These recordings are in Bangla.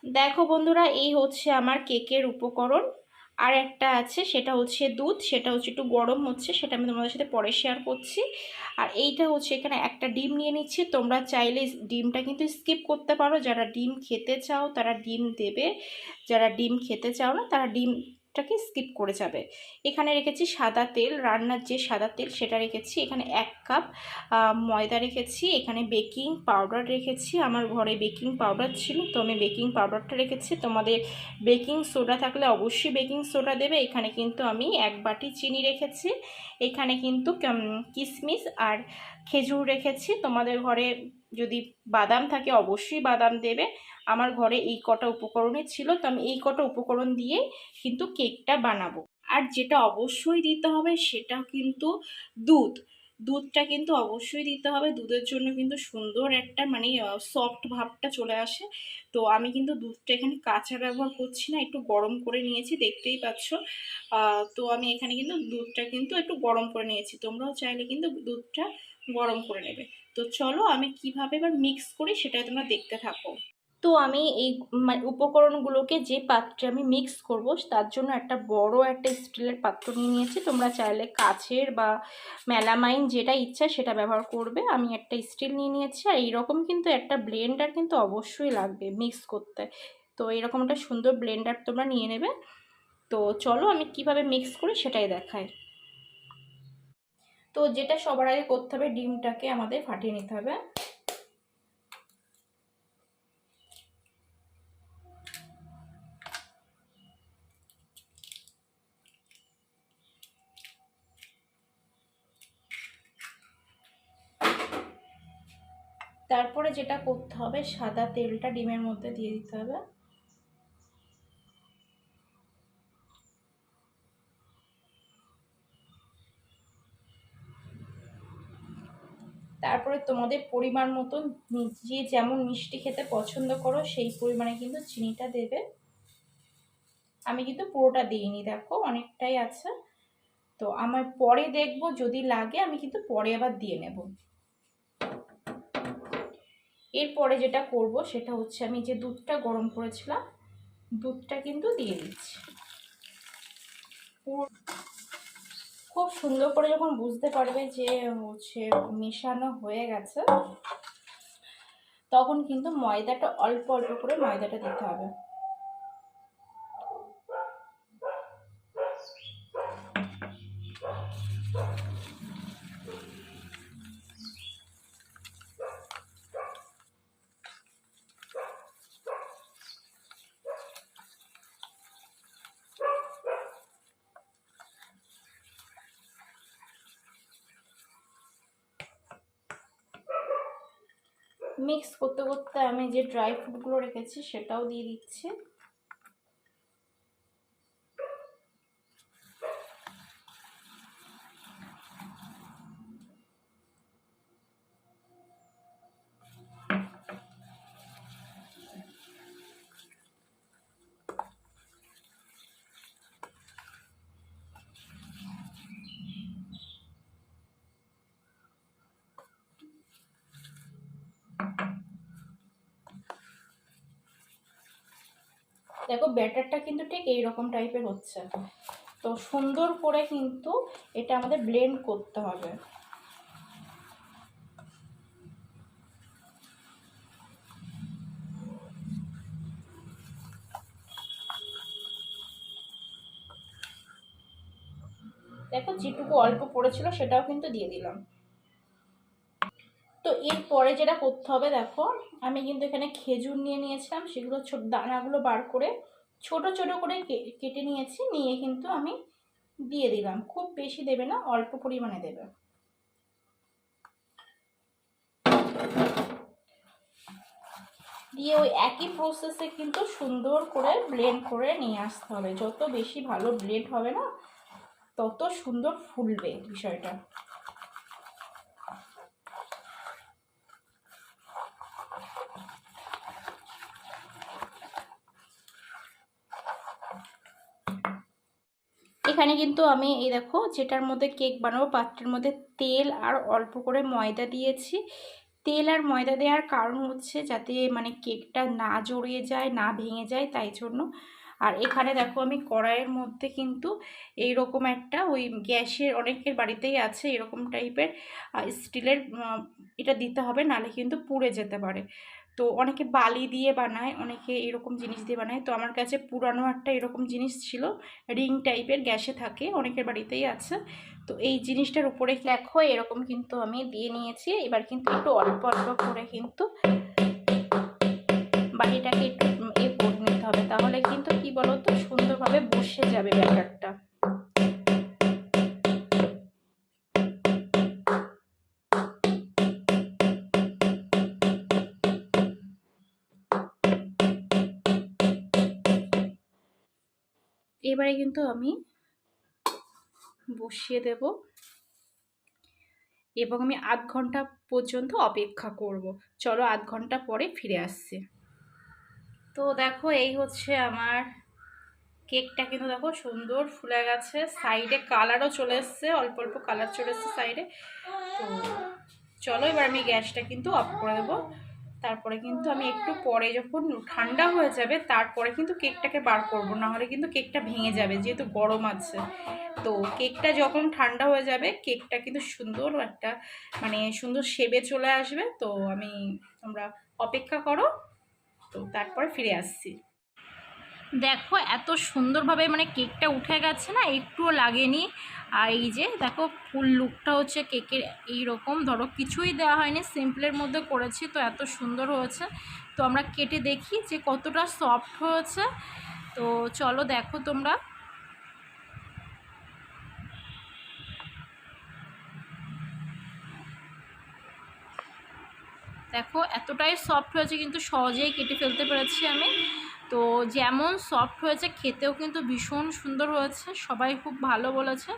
দেখো বন্ধুরা, এই হচ্ছে আমার কেকের উপকরণ। আর একটা আছে, সেটা হচ্ছে দুধ, সেটা হচ্ছে একটু গরম হচ্ছে, সেটা আমি তোমাদের সাথে পরে শেয়ার করছি। আর এইটা হচ্ছে, এখানে একটা ডিম নিয়ে নিচ্ছি। তোমরা চাইলে ডিমটা কিন্তু স্কিপ করতে পারো, যারা ডিম খেতে চাও তারা ডিম দেবে, যারা ডিম খেতে চাও না তারা ডিমটাকে স্কিপ করে যাবে। এখানে রেখেছি সাদা তেল, রান্নার যে সাদা তেল সেটা রেখেছি। এখানে 1 কাপ ময়দা রেখেছি। এখানে বেকিং পাউডার রেখেছি, আমার ঘরে বেকিং পাউডার ছিল তো আমি বেকিং পাউডারটা রেখেছি। তোমাদের বেকিং সোডা থাকলে অবশ্যই বেকিং সোডা দেবে। এখানে কিন্তু আমি 1 বাটি চিনি রেখেছি। এখানে কিন্তু কিশমিশ আর খেজুর রেখেছি। তোমাদের ঘরে যদি বাদাম থাকে অবশ্যই বাদাম দেবে। আমার ঘরে এই কটা উপকরণই ছিল, তো আমি এই কটা উপকরণ দিয়ে কিন্তু কেকটা বানাবো। আর যেটা অবশ্যই দিতে হবে সেটা কিন্তু দুধ। দুধটা কিন্তু অবশ্যই দিতে হবে, দুধের জন্য কিন্তু সুন্দর একটা মানে সফট ভাবটা চলে আসে। তো আমি কিন্তু দুধটা এখানে কাঁচা ব্যবহার করছি না, একটু গরম করে নিয়েছি, দেখতেই পাচ্ছ। তো আমি এখানে কিন্তু দুধটা কিন্তু একটু গরম করে নিয়েছি, তোমরাও চাইলে কিন্তু দুধটা গরম করে নেবে। তো চলো আমি কিভাবে এবার মিক্স করি সেটাই তোমরা দেখতে থাকো। তো আমি এই উপকরণগুলোকে যে পাত্রে আমি মিক্স করব তার জন্য একটা বড় একটা স্টিলের পাত্র নিয়ে নিয়েছি। তোমরা চাইলে কাচের বা মেলামাইন যেটা ইচ্ছা সেটা ব্যবহার করবে। আমি একটা স্টিল নিয়ে নিয়েছি। আর এইরকম কিন্তু একটা ব্লেন্ডার কিন্তু অবশ্যই লাগবে মিক্স করতে। তো এরকম একটা সুন্দর ব্লেন্ডার তোমরা নিয়ে নেবে। তো চলো আমি কিভাবে মিক্স করি সেটাই দেখাই। তো যেটা সবার আগে করতে হবে, ডিমটাকে আমাদের ফাটিয়ে নিতে হবে। তারপরে যেটা করতে হবে, সাদা তেলটা ডিমের মধ্যে দিয়ে দিতে হবে। তারপরে তোমাদের পরিমাণ মতন, যে যেমন মিষ্টি খেতে পছন্দ করো সেই পরিমাণে কিন্তু চিনিটা দেবে। আমি কিন্তু পুরোটা দিইনি, দেখো অনেকটাই আছে। তো আমার পরে দেখবো যদি লাগে আমি কিন্তু পরে আবার দিয়ে নেব। এরপরে যেটা করব সেটা হচ্ছে, আমি যে দুধটা গরম করেছিলাম দুধটা কিন্তু দিয়ে দিচ্ছি। খুব সুন্দর করে যখন বুঝতে পারবে যে হচ্ছে মেশানো হয়ে গেছে, তখন কিন্তু ময়দাটা অল্প অল্প করে ময়দাটা দিতে হবে। মিক্স করতে করতে আমি যে ড্রাই ফ্রুটগুলো রেখেছি সেটাও দিয়ে দিচ্ছি। দেখো ব্যাটারটা কিন্তু ঠিক এইরকম টাইপের হচ্ছে। তো সুন্দর করে কিন্তু এটা আমাদের ব্লেন্ড করতে হবে। দেখো যেটুকু অল্প পড়েছিল সেটাও কিন্তু দিয়ে দিলাম। তো এরপরে যেটা করতে হবে, দেখো আমি কিন্তু এখানে খেজুর নিয়ে নিয়েছিলাম, সেগুলো ছোট দানাগুলো বার করে ছোট ছোট করে কেটে নিয়েছি, নিয়ে কিন্তু আমি দিয়ে দিলাম। খুব বেশি দেবে না, অল্প পরিমাণে দেবে। দিয়ে ওই একই প্রসেসে কিন্তু সুন্দর করে ব্লেন্ড করে নিয়ে আসতে হবে। যত বেশি ভালো ব্লেন্ড হবে না তত সুন্দর ফুলবে বিষয়টা। এখানে কিন্তু আমি এই দেখো যেটার মধ্যে কেক বানাবো পাত্রের মধ্যে তেল আর অল্প করে ময়দা দিয়েছি। তেল আর ময়দা দেওয়ার কারণ হচ্ছে যাতে মানে কেকটা না জড়িয়ে যায়, না ভেঙে যায়, তাই জন্য। আর এখানে দেখো আমি কড়াইয়ের মধ্যে কিন্তু এইরকম একটা ওই গ্যাসের, অনেকের বাড়িতেই আছে এরকম টাইপের স্টিলের, এটা দিতে হবে, নাহলে কিন্তু পুড়ে যেতে পারে। তো অনেকে বালি দিয়ে বানায়, অনেকে এরকম জিনিস দিয়ে বানায়। তো আমার কাছে পুরানো একটা এরকম জিনিস ছিল, রিং টাইপের, গ্যাসে থাকে, অনেকের বাড়িতেই আছে। তো এই জিনিসটার উপরে দেখো এরকম কিন্তু আমি দিয়ে নিয়েছি। এবার কিন্তু একটু অল্প অল্প করে কিন্তু বাটিটাকে একটু করে নিতে হবে, তাহলে কিন্তু কি বলতো সুন্দরভাবে বসে যাবে ব্যাটারটা। এবারে কিন্তু আমি বসিয়ে দেব এবং আমি আধ ঘন্টা পর্যন্ত অপেক্ষা করব। চলো 1/2 ঘন্টা পরে ফিরে আসছি। তো দেখো এই হচ্ছে আমার কেকটা, কিন্তু দেখো সুন্দর ফুলে গেছে, সাইডে কালারও চলে এসছে, অল্প অল্প কালার চলে এসছে সাইডে। তো চলো এবার আমি গ্যাসটা কিন্তু অফ করে দেবো। তারপরে কিন্তু আমি একটু পরে যখন ঠান্ডা হয়ে যাবে তারপরে কিন্তু কেকটাকে বার করব, না হলে কিন্তু কেকটা ভেঙে যাবে যেহেতু গরম আছে। তো কেকটা যখন ঠান্ডা হয়ে যাবে কেকটা কিন্তু সুন্দর একটা মানে সুন্দর শেপে চলে আসবে। তো তোমরা অপেক্ষা করো, তো তারপরে ফিরে আসছি। দেখো এত সুন্দরভাবে মানে কেকটা উঠে গেছে না, একটুও লাগেনি। আর এই যে দেখো ফুল লুকটা হচ্ছে কেকের এইরকম, ধরো কিছুই দেওয়া হয়নি, সিম্পলের মধ্যে করেছি, তো এত সুন্দর হয়েছে। তো আমরা কেটে দেখি যে কতটা সফট হয়েছে। তো চলো দেখো তোমরা। দেখো এতটাই সফট হয়েছে, কিন্তু সহজেই কেটে ফেলতে পেরেছি আমি। তো যেমন সফট হয়েছে খেতেও কিন্তু ভীষণ সুন্দর হয়েছে, সবাই খুব ভালো বলেছে।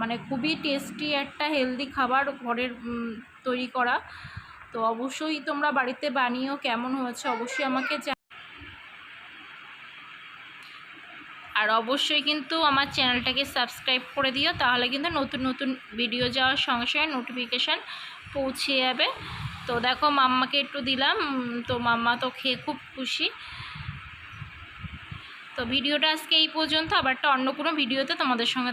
মানে খুবই টেস্টি একটা হেলদি খাবার ঘরের তৈরি করা। তো অবশ্যই তোমরা বাড়িতে বানিও, কেমন হয়েছে অবশ্যই আমাকে আর অবশ্যই কিন্তু আমার চ্যানেলটাকে সাবস্ক্রাইব করে দিও, তাহলে কিন্তু নতুন নতুন ভিডিও যাওয়ার সঙ্গে সঙ্গে নোটিফিকেশান পৌঁছে যাবে। তো দেখো মাম্মাকে একটু দিলাম, তো মাম্মা তো খেয়ে খুব খুশি। তো ভিডিওটা আজকে এই পর্যন্ত, আবার একটা অন্য কোনো ভিডিওতে তোমাদের সঙ্গে